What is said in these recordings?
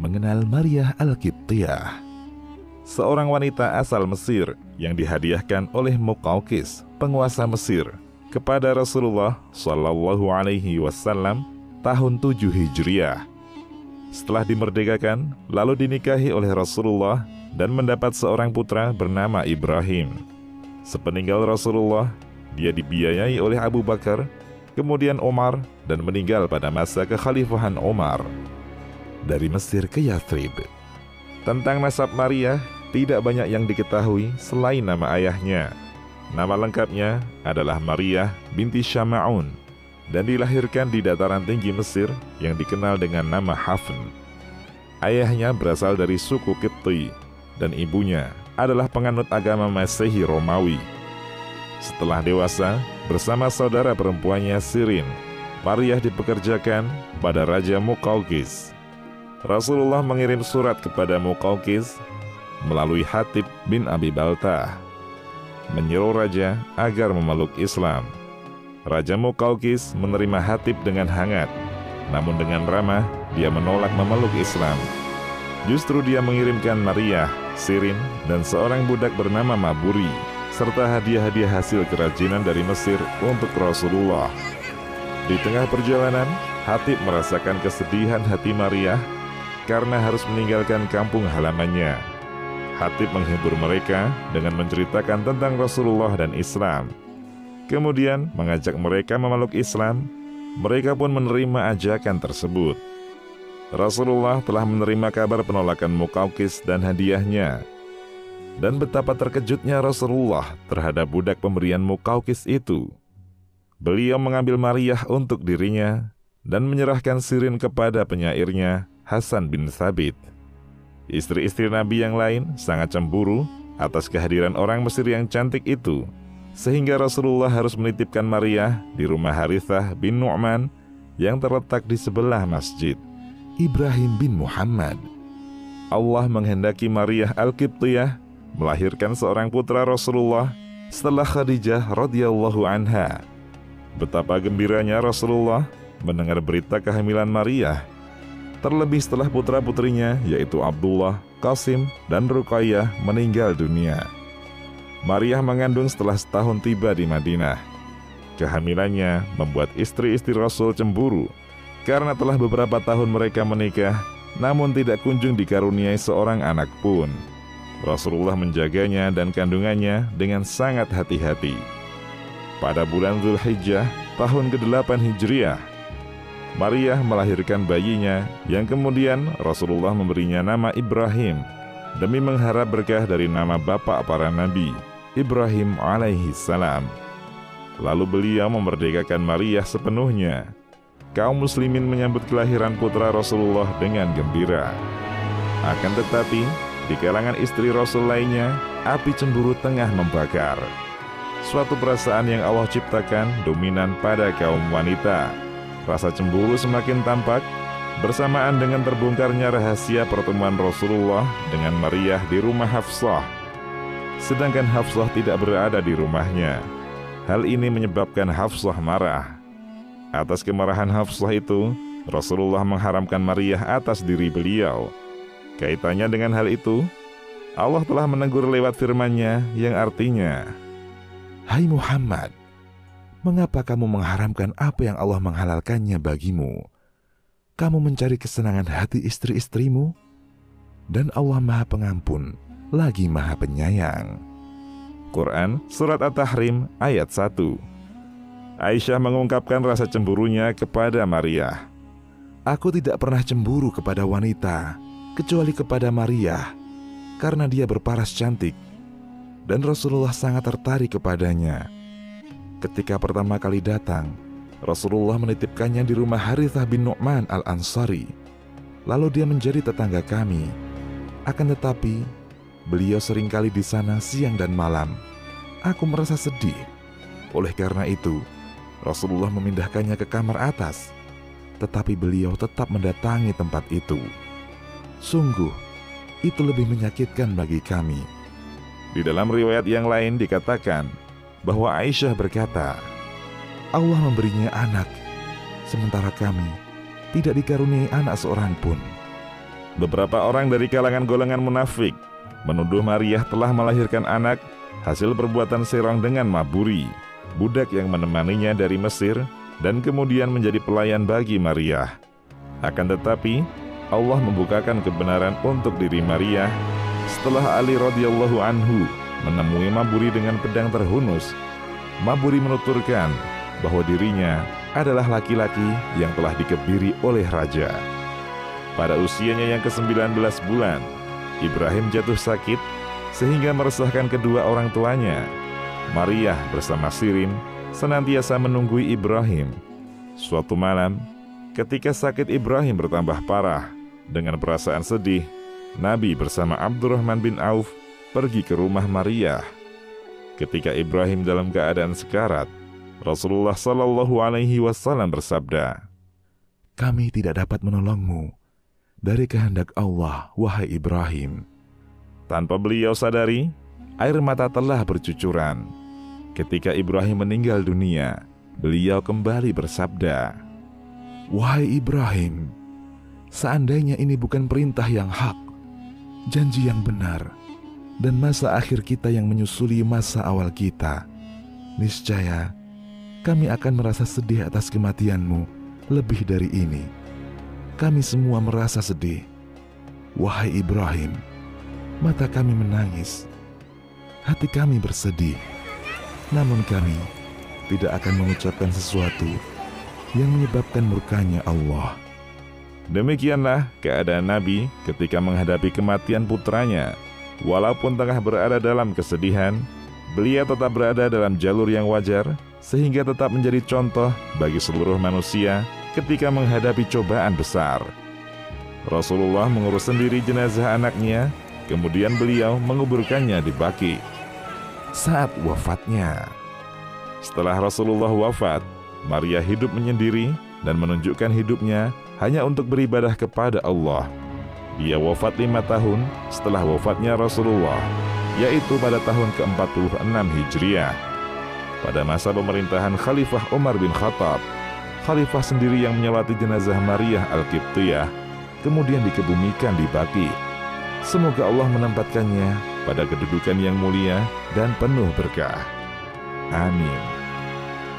mengenal Maryah Al-Qibtiyah, seorang wanita asal Mesir yang dihadiahkan oleh Muqawqis, penguasa Mesir, kepada Rasulullah Shallallahu Alaihi Wasallam tahun 7 Hijriah. Setelah dimerdekakan, lalu dinikahi oleh Rasulullah dan mendapat seorang putra bernama Ibrahim. Sepeninggal Rasulullah, dia dibiayai oleh Abu Bakar, kemudian Umar, dan meninggal pada masa kekhalifahan Umar. Dari Mesir ke Yathrib. Tentang nasab Maryah, tidak banyak yang diketahui selain nama ayahnya. Nama lengkapnya adalah Maryah binti Syama'un, dan dilahirkan di dataran tinggi Mesir yang dikenal dengan nama Hafn. Ayahnya berasal dari suku Qibti, dan ibunya adalah penganut agama Masehi Romawi. Setelah dewasa, bersama saudara perempuannya Sirin, Maryah dipekerjakan pada Raja Muqawqis. Rasulullah mengirim surat kepada Muqawqis melalui Hatib bin Abi Baltah, menyeru raja agar memeluk Islam. Raja Muqawqis menerima Hatib dengan hangat, namun dengan ramah dia menolak memeluk Islam. Justru dia mengirimkan Maryah, Sirin, dan seorang budak bernama Maburi, serta hadiah-hadiah hasil kerajinan dari Mesir untuk Rasulullah. Di tengah perjalanan, Hatib merasakan kesedihan hati Maryah karena harus meninggalkan kampung halamannya. Hatib menghibur mereka dengan menceritakan tentang Rasulullah dan Islam. Kemudian mengajak mereka memeluk Islam. Mereka pun menerima ajakan tersebut. Rasulullah telah menerima kabar penolakan Muqawqis dan hadiahnya. Dan betapa terkejutnya Rasulullah terhadap budak pemberian Muqawqis itu. Beliau mengambil Maryah untuk dirinya dan menyerahkan Sirin kepada penyairnya Hasan bin Thabit. Istri-istri Nabi yang lain sangat cemburu atas kehadiran orang Mesir yang cantik itu, sehingga Rasulullah harus menitipkan Maryah di rumah Harithah bin Nu'man yang terletak di sebelah masjid. Ibrahim bin Muhammad. Allah menghendaki Maryah Al-Qibtiyah melahirkan seorang putra Rasulullah setelah Khadijah radhiyallahu anha. Betapa gembiranya Rasulullah mendengar berita kehamilan Maryah, terlebih setelah putra-putrinya yaitu Abdullah, Qasim, dan Ruqayyah meninggal dunia. Maryah mengandung setelah setahun tiba di Madinah. Kehamilannya membuat istri-istri Rasul cemburu karena telah beberapa tahun mereka menikah, namun tidak kunjung dikaruniai seorang anak pun. Rasulullah menjaganya dan kandungannya dengan sangat hati-hati. Pada bulan Dzulhijjah tahun ke-8 Hijriah, Maryah melahirkan bayinya yang kemudian Rasulullah memberinya nama Ibrahim demi mengharap berkah dari nama bapak para nabi, Ibrahim alaihi salam. Lalu beliau memerdekakan Maryah sepenuhnya. Kaum muslimin menyambut kelahiran putra Rasulullah dengan gembira. Akan tetapi, di kalangan istri Rasul lainnya, api cemburu tengah membakar. Suatu perasaan yang Allah ciptakan dominan pada kaum wanita. Rasa cemburu semakin tampak bersamaan dengan terbongkarnya rahasia pertemuan Rasulullah dengan Maryah di rumah Hafsah. Sedangkan Hafsah tidak berada di rumahnya. Hal ini menyebabkan Hafsah marah. Atas kemarahan Hafsah itu, Rasulullah mengharamkan Maryah atas diri beliau. Kaitannya dengan hal itu, Allah telah menegur lewat firman-Nya yang artinya, Hai Muhammad, mengapa kamu mengharamkan apa yang Allah menghalalkannya bagimu? Kamu mencari kesenangan hati istri-istrimu? Dan Allah Maha Pengampun, lagi Maha Penyayang. Quran Surat At-Tahrim ayat 1. Aisyah mengungkapkan rasa cemburunya kepada Maryah. Aku tidak pernah cemburu kepada wanita, kecuali kepada Maryah, karena dia berparas cantik, dan Rasulullah sangat tertarik kepadanya. Ketika pertama kali datang, Rasulullah menitipkannya di rumah Harithah bin Nu'man al-Ansari. Lalu dia menjadi tetangga kami. Akan tetapi, beliau seringkali di sana siang dan malam. Aku merasa sedih. Oleh karena itu, Rasulullah memindahkannya ke kamar atas. Tetapi beliau tetap mendatangi tempat itu. Sungguh, itu lebih menyakitkan bagi kami. Di dalam riwayat yang lain dikatakan bahwa Aisyah berkata, Allah memberinya anak, sementara kami tidak dikaruniai anak seorang pun. Beberapa orang dari kalangan golongan munafik menuduh Maryah telah melahirkan anak hasil perbuatan Sirong dengan Maburi, budak yang menemaninya dari Mesir dan kemudian menjadi pelayan bagi Maryah. Akan tetapi, Allah membukakan kebenaran untuk diri Maryah setelah Ali radhiyallahu anhu menemui Maburi dengan pedang terhunus. Maburi menuturkan bahwa dirinya adalah laki-laki yang telah dikebiri oleh raja. Pada usianya yang ke-19 bulan, Ibrahim jatuh sakit sehingga meresahkan kedua orang tuanya. Maryah bersama Sirin senantiasa menunggui Ibrahim. Suatu malam, ketika sakit Ibrahim bertambah parah, dengan perasaan sedih, Nabi bersama Abdurrahman bin Auf pergi ke rumah Maryah. Ketika Ibrahim dalam keadaan sekarat, Rasulullah Shallallahu Alaihi Wasallam bersabda, "Kami tidak dapat menolongmu dari kehendak Allah, wahai Ibrahim." Tanpa beliau sadari, air mata telah bercucuran. Ketika Ibrahim meninggal dunia, beliau kembali bersabda, "Wahai Ibrahim, seandainya ini bukan perintah yang hak, janji yang benar, dan masa akhir kita yang menyusuli masa awal kita, niscaya kami akan merasa sedih atas kematianmu lebih dari ini. Kami semua merasa sedih. Wahai Ibrahim, mata kami menangis, hati kami bersedih, namun kami tidak akan mengucapkan sesuatu yang menyebabkan murkanya Allah." Demikianlah keadaan Nabi ketika menghadapi kematian putranya. Walaupun tengah berada dalam kesedihan, beliau tetap berada dalam jalur yang wajar, sehingga tetap menjadi contoh bagi seluruh manusia ketika menghadapi cobaan besar. Rasulullah mengurus sendiri jenazah anaknya, kemudian beliau menguburkannya di Baqi. Saat wafatnya, setelah Rasulullah wafat, Maryah hidup menyendiri dan menunjukkan hidupnya hanya untuk beribadah kepada Allah. Dia wafat 5 tahun setelah wafatnya Rasulullah, yaitu pada tahun ke-46 Hijriah. Pada masa pemerintahan Khalifah Umar bin Khattab, Khalifah sendiri yang menyolati jenazah Maryah Al-Qibtiyah, kemudian dikebumikan di Baqi. Semoga Allah menempatkannya pada kedudukan yang mulia dan penuh berkah. Amin.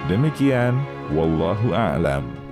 Demikian, wallahu a'lam.